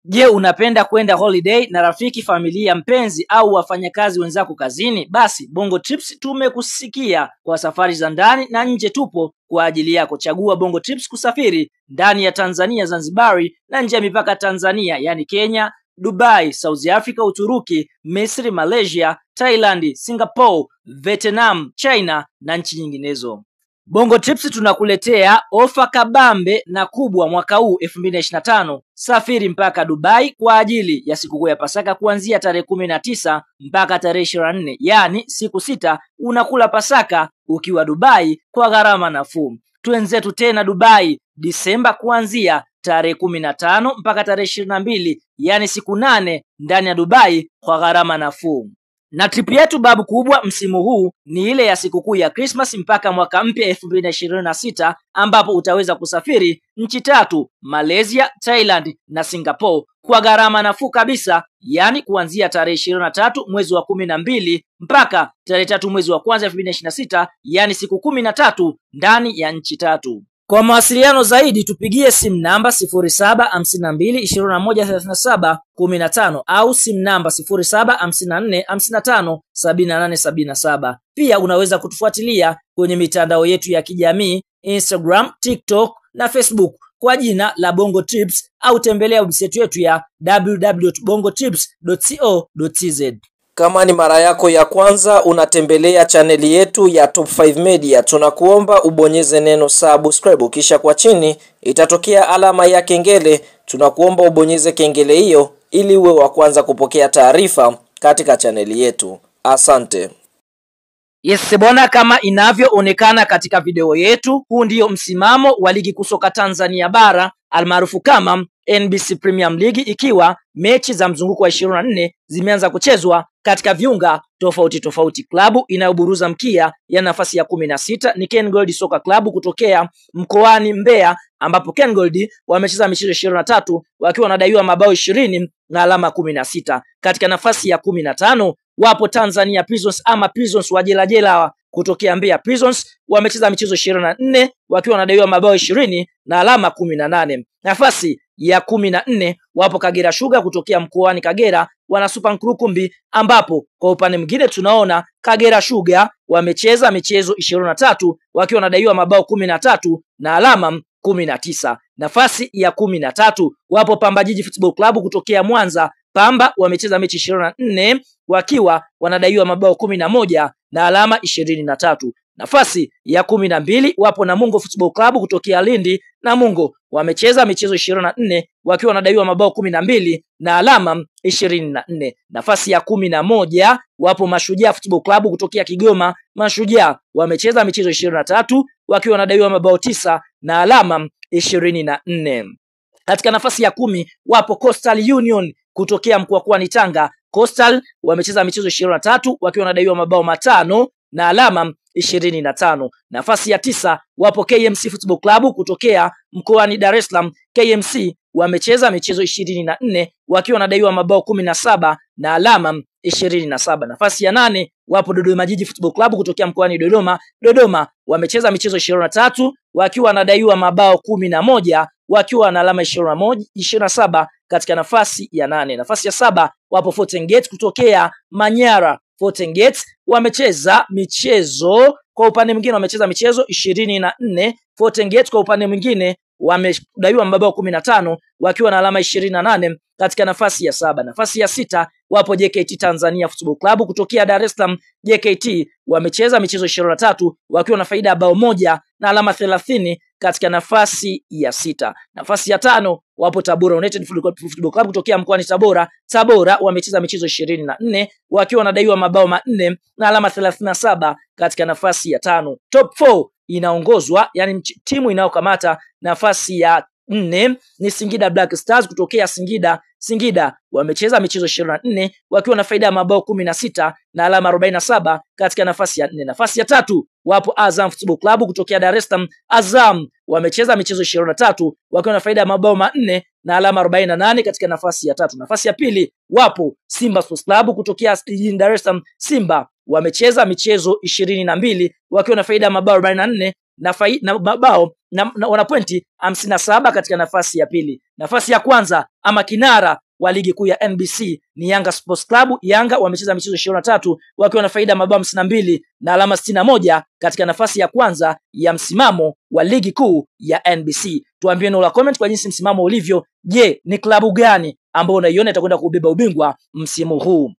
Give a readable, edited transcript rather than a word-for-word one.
Je, unapenda kwenda holiday na rafiki, familia, mpenzi au wafanyakazi wenzako kazini? Basi Bongo Trips tumekusikia. Kwa safari za ndani na nje tupo kwa ajili yako. Chagua Bongo Trips kusafiri ndani ya Tanzania, Zanzibari na nje ya mipaka Tanzania, yani Kenya, Dubai, South Africa, Uturuki, Misri, Malaysia, Thailand, Singapore, Vietnam, China na nchi nyinginezo. Bongo Trips tunakuletea ofa kabambe na kubwa mwaka huu 2025. Safiri mpaka Dubai kwa ajili ya sikukuu ya Pasaka kuanzia tarehe 19 mpaka tarehe 24. Yani siku 6 unakula Pasaka ukiwa Dubai kwa gharama nafuu. Twenzetu tena Dubai Disemba kuanzia tarehe 15 mpaka tarehe 22, yani siku 8 ndani ya Dubai kwa gharama nafuu. Na trip yetu babu kubwa msimu huu ni ile ya sikukuu ya Christmas mpaka mwaka mpya 2026, ambapo utaweza kusafiri nchi 3: Malaysia, Thailand na Singapore kwa gharama nafuu kabisa, yani kuanzia tarehe 23 mwezi wa 12 mpaka tarehe 3 mwezi wa kwanza 2026, yani siku 13 ndani ya nchi 3. Kwa mawasiliano zaidi tupigie simu namba 0752213715 au simu namba 0754557877. Pia unaweza kutufuatilia kwenye mitandao yetu ya kijamii Instagram, TikTok na Facebook kwa jina la Bongo Trips, au tembelea website yetu ya www.bongotrips.co.tz. Kama ni mara yako ya kwanza unatembelea chaneli yetu ya Top 5 Media, tunakuomba ubonyeze neno subscribe, kisha kwa chini itatokea alama ya kengele. Tunakuomba ubonyeze kengele hiyo ili uwe wa kwanza kupokea taarifa katika chaneli yetu. Asante. Yes bwana, kama inavyoonekana katika video yetu, huu ndio msimamo wa ligi kuu soka Tanzania bara almaarufu kama NBC Premier League, ikiwa mechi za mzunguko wa 24 zimeanza kuchezwa katika viunga tofauti tofauti. Klabu inayoburuza mkia ya nafasi ya 16 ni KenGold Soccer Club kutokea mkoani Mbeya, ambapo KenGold wamecheza michezo 23 wakiwa wanadaiwa mabao 20 na alama 16. Katika nafasi ya 15 wapo Tanzania Prisons ama Prisons wa jela kutokea Mbeya Prisons, wamecheza michezo 24 wakiwa wanadaiwa mabao 20 na alama 18. Nafasi ya 14 wapo Kagera Sugar kutokea mkoani Kagera, wana Super Nkurukumbi, ambapo kwa upande mwingine tunaona Kagera Sugar wamecheza michezo 23 wakiwa wanadaiwa mabao 13 na alama 19. Nafasi ya 13 wapo Pamba Jiji Football Club kutokea Mwanza. Pamba wamecheza mechi 24 wakiwa wanadaiwa mabao 11 na alama 23. Nafasi ya 12 wapo Namungo Football Club kutokea Lindi. Namungo wamecheza michezo 24 wakiwa wanadaiwa mabao 12 na alama 24. Nafasi ya 11 wapo Mashujaa Football Club kutokea Kigoma. Mashujaa wamecheza michezo 23 wakiwa wanadaiwa mabao 9 na alama 24. Katika nafasi ya 10 wapo Coastal Union kutokea Mkwakwani Tanga. Coastal wamecheza michezo 23 wakiwa wanadaiwa mabao 5 na alama 25. Nafasi ya 9 wapo KMC Football Club kutokea mkoani Dar es Salaam. KMC wamecheza michezo 24 wakiwa wanadaiwa mabao 17 na alama 27. Nafasi ya 8 wapo Dodoma Jiji Football Club kutokea mkoani Dodoma. Dodoma wamecheza michezo 23 wakiwa wanadaiwa mabao 11 wakiwa na alama 27 katika nafasi ya 8. Nafasi ya 7 wapo Fountain Gate kutokea Manyara. Fountain Gate wamecheza michezo, kwa upande mwingine wamecheza michezo 24. Fountain Gate kwa upande mwingine wamedaiwa mabao 15 wakiwa na alama 28 katika nafasi ya 7. Nafasi ya 6 wapo JKT Tanzania Football Club kutokea Dar es Salaam. JKT wamecheza michezo 23 wakiwa na faida ya bao 1 na alama 30 katika nafasi ya 6. Nafasi ya 5 wapo Tabora United Football Club kutokea mkoani Tabora. Tabora wamecheza michezo 24 wakiwa wanadaiwa mabao 4 na alama 37 katika nafasi ya 5. Top 4 inaongozwa, yani timu inayokamata nafasi ya 4 ni Singida Black Stars kutokea Singida. Singida wamecheza michezo 24 wakiwa na faida ya mabao 16 na alama 47 katika nafasi ya 4. Nafasi ya 3 wapo Azam Football Club kutokea Dar es Salaam. Azam wamecheza michezo 23 wakiwa na faida ya mabao 4 na alama 48 katika nafasi ya 3. Nafasi ya pili wapo Simba Sports Club kutokea jijini Dar es Salaam. Simba wamecheza michezo 22 wakiwa na faida ya mabao 44 na mabao wana pointi 57 katika nafasi ya pili. Nafasi ya kwanza ama kinara wa ligi kuu ya NBC ni Yanga Sports Club. Yanga wamecheza michezo 23 wakiwa na faida mabao 52 na alama 61 katika nafasi ya kwanza ya msimamo wa ligi kuu ya NBC. Tuambie neno la comment kwa jinsi msimamo ulivyo. Je, ni klabu gani ambayo unaiona itakwenda kubeba ubingwa msimu huu?